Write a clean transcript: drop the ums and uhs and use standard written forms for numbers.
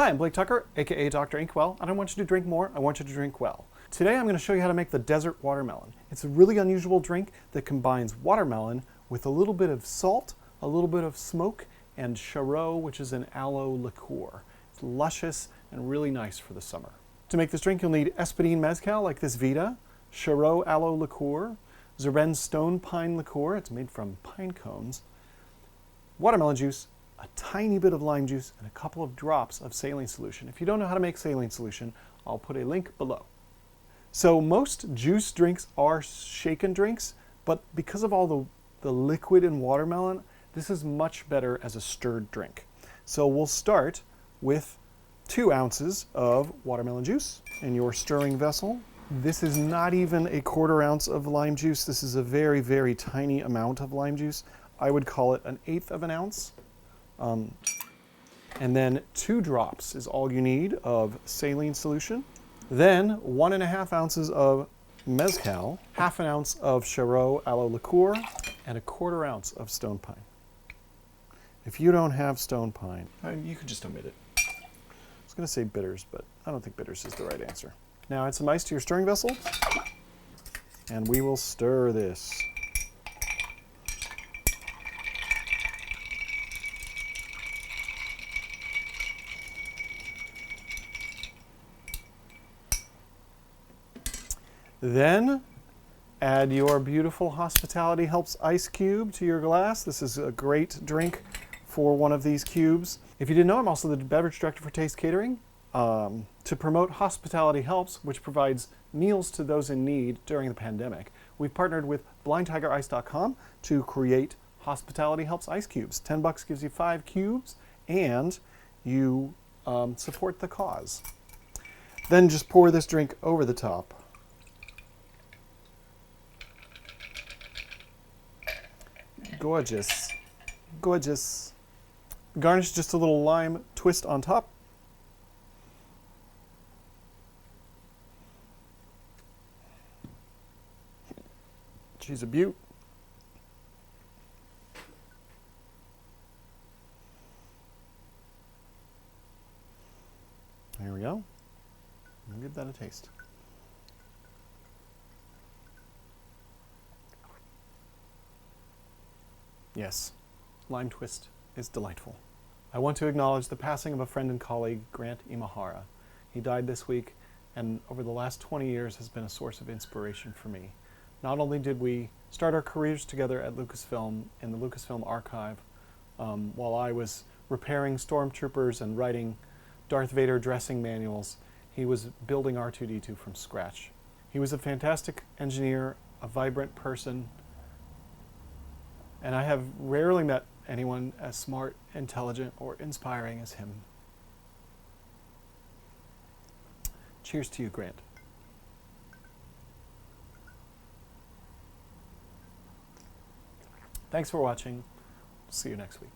Hi, I'm Blake Tucker, aka Dr. Inkwell, and I want you to drink more, I want you to drink well. Today I'm going to show you how to make the desert watermelon. It's a really unusual drink that combines watermelon with a little bit of salt, a little bit of smoke, and Chareau, which is an aloe liqueur. It's luscious and really nice for the summer. To make this drink, you'll need espadín mezcal, like this Vita, Chareau aloe liqueur, Zirbenz stone pine liqueur, it's made from pine cones, watermelon juice, a tiny bit of lime juice, and a couple of drops of saline solution. If you don't know how to make saline solution, I'll put a link below. So most juice drinks are shaken drinks, but because of all the liquid in watermelon, this is much better as a stirred drink. So we'll start with 2 ounces of watermelon juice in your stirring vessel. This is not even a 1/4 ounce of lime juice. This is a very, very tiny amount of lime juice. I would call it 1/8 of an ounce. And then 2 drops is all you need of saline solution. Then 1.5 ounces of mezcal, 1/2 ounce of Chareau aloe liqueur, and a 1/4 ounce of stone pine. If you don't have stone pine, you could just omit it. I was going to say bitters, but I don't think bitters is the right answer. Now add some ice to your stirring vessel, and we will stir this. Then add your beautiful Hospitality Helps ice cube to your glass. This is a great drink for one of these cubes. If you didn't know, I'm also the beverage director for Taste Catering. To promote Hospitality Helps, which provides meals to those in need during the pandemic, we've partnered with blindtigerice.com to create Hospitality Helps ice cubes. $10 gives you 5 cubes, and you support the cause. Then just pour this drink over the top. Gorgeous, gorgeous. Garnish just a little lime twist on top. She's a beaut. Here we go. I'll give that a taste. Yes, lime twist is delightful. I want to acknowledge the passing of a friend and colleague, Grant Imahara. He died this week, and over the last 20 years has been a source of inspiration for me. Not only did we start our careers together at Lucasfilm in the Lucasfilm archive, while I was repairing stormtroopers and writing Darth Vader dressing manuals, he was building R2-D2 from scratch. He was a fantastic engineer, a vibrant person, and I have rarely met anyone as smart, intelligent, or inspiring as him. Cheers to you, Grant. Thanks for watching. See you next week.